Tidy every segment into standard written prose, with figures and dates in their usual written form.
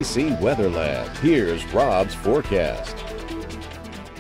AC Weather Lab. Here's Rob's forecast.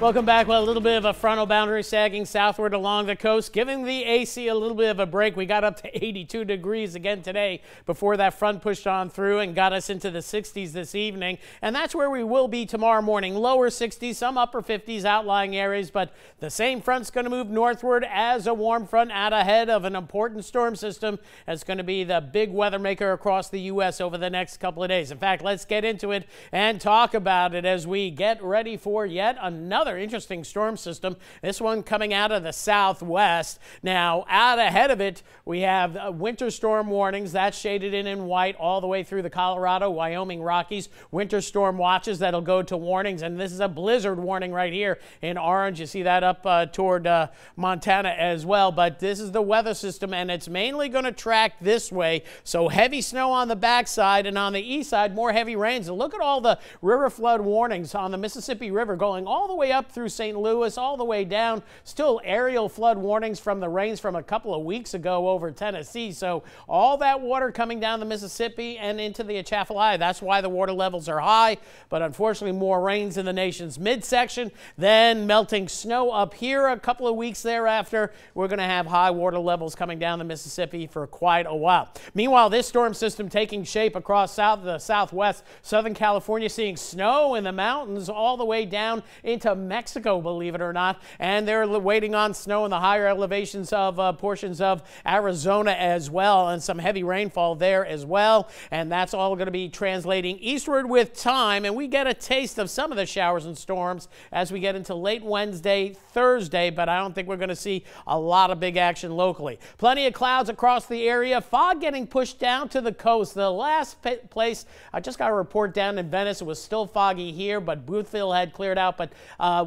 Welcome back. Well, a little bit of a frontal boundary sagging southward along the coast, giving the AC a little bit of a break. We got up to 82 degrees again today before that front pushed on through and got us into the 60s this evening. And that's where we will be tomorrow morning. Lower 60s, some upper 50s outlying areas, but the same front's going to move northward as a warm front out ahead of an important storm system. That's going to be the big weather maker across the U.S. over the next couple of days. In fact, let's get into it and talk about it as we get ready for yet another interesting storm system. This one coming out of the southwest. Now, out ahead of it, we have winter storm warnings. That's shaded in white all the way through the Colorado, Wyoming, Rockies. Winter storm watches that'll go to warnings. And this is a blizzard warning right here in orange. You see that up toward Montana as well. But this is the weather system, and it's mainly going to track this way. So heavy snow on the backside, and on the east side, more heavy rains. And look at all the river flood warnings on the Mississippi River going all the way up through St. Louis, all the way down. Still aerial flood warnings from the rains from a couple of weeks ago over Tennessee. So all that water coming down the Mississippi and into the Atchafalaya. That's why the water levels are high. But unfortunately, more rains in the nation's midsection. Then melting snow up here a couple of weeks thereafter. We're going to have high water levels coming down the Mississippi for quite a while. Meanwhile, this storm system taking shape across the southwest, Southern California, seeing snow in the mountains all the way down into Mexico, believe it or not, and they're waiting on snow in the higher elevations of portions of Arizona as well, and some heavy rainfall there as well. And that's all going to be translating eastward with time, and we get a taste of some of the showers and storms as we get into late Wednesday, Thursday, but I don't think we're going to see a lot of big action locally. Plenty of clouds across the area, fog getting pushed down to the coast. The last place, I just got a report down in Venice, it was still foggy here, but Boothville had cleared out. But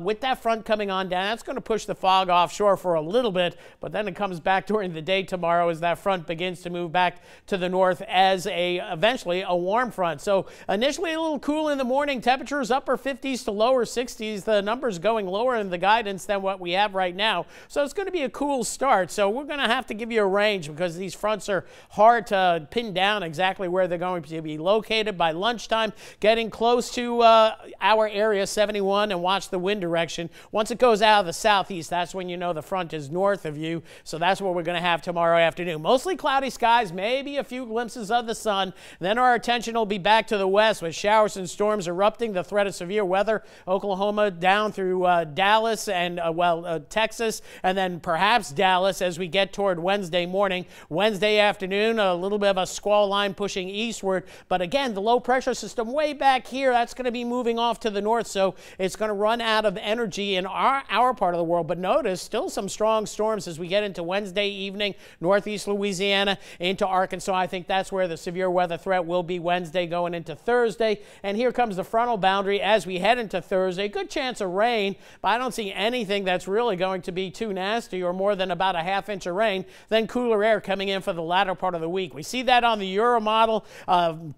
with that front coming on down, that's going to push the fog offshore for a little bit, but then it comes back during the day tomorrow as that front begins to move back to the north as eventually a warm front. So initially a little cool in the morning, temperatures upper 50s to lower 60s. The numbers going lower in the guidance than what we have right now. So it's going to be a cool start. So we're going to have to give you a range because these fronts are hard to pin down exactly where they're going to be located. By lunchtime, getting close to our area, 71, and watch the wind direction. Once it goes out of the southeast, that's when you know the front is north of you. So that's what we're going to have tomorrow afternoon. Mostly cloudy skies, maybe a few glimpses of the sun. Then our attention will be back to the west with showers and storms erupting, the threat of severe weather, Oklahoma down through Dallas and, Texas, and then perhaps Dallas as we get toward Wednesday morning. Wednesday afternoon, a little bit of a squall line pushing eastward. But again, the low pressure system way back here, that's going to be moving off to the north. So it's going to run out of energy in our part of the world. But notice still some strong storms as we get into Wednesday evening, northeast Louisiana into Arkansas. I think that's where the severe weather threat will be Wednesday going into Thursday. And here comes the frontal boundary as we head into Thursday. Good chance of rain, but I don't see anything that's really going to be too nasty or more than about a ½ inch of rain. Then cooler air coming in for the latter part of the week. We see that on the Euro model,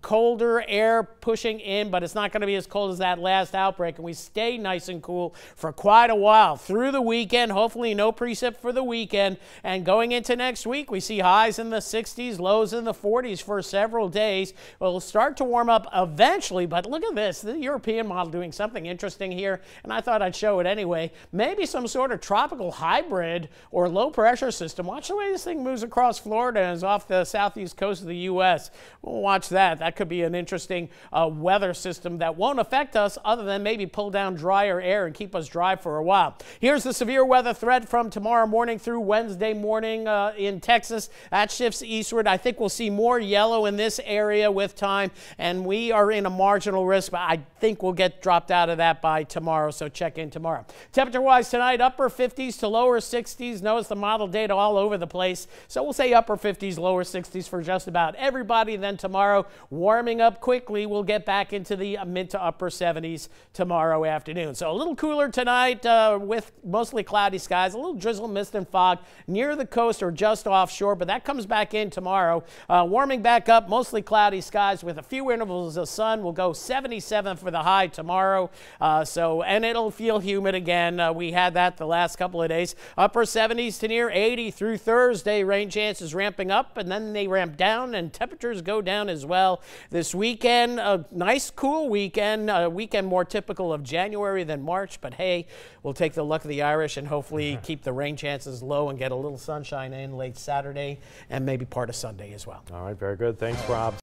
colder air pushing in, but it's not going to be as cold as that last outbreak. And we stay nice and cool for quite a while through the weekend. Hopefully no precip for the weekend. And going into next week, we see highs in the 60s, lows in the 40s for several days. It'll start to warm up eventually, but look at this, the European model doing something interesting here, and I thought I'd show it anyway. Maybe some sort of tropical hybrid or low pressure system. Watch the way this thing moves across Florida and is off the southeast coast of the U.S. We'll watch that. That could be an interesting weather system that won't affect us other than maybe pull down drier air and keep us dry for a while. Here's the severe weather threat from tomorrow morning through Wednesday morning in Texas. That shifts eastward. I think we'll see more yellow in this area with time, and we are in a marginal risk, but I think we'll get dropped out of that by tomorrow, so check in tomorrow. Temperature-wise tonight, upper 50s to lower 60s. Notice the model data all over the place, so we'll say upper 50s, lower 60s for just about everybody. Then tomorrow, warming up quickly. We'll get back into the mid to upper 70s tomorrow afternoon. So a little little cooler tonight with mostly cloudy skies, a little drizzle, mist, and fog near the coast or just offshore, but that comes back in tomorrow. Warming back up, mostly cloudy skies with a few intervals of sun. We'll go 77 for the high tomorrow, and it'll feel humid again. We had that the last couple of days. Upper 70s to near 80 through Thursday. Rain chances ramping up, and then they ramp down, and temperatures go down as well. This weekend, a nice cool weekend, a weekend more typical of January than March, but hey, we'll take the luck of the Irish and hopefully keep the rain chances low and get a little sunshine in late Saturday and maybe part of Sunday as well. All right, very good. Thanks, Rob.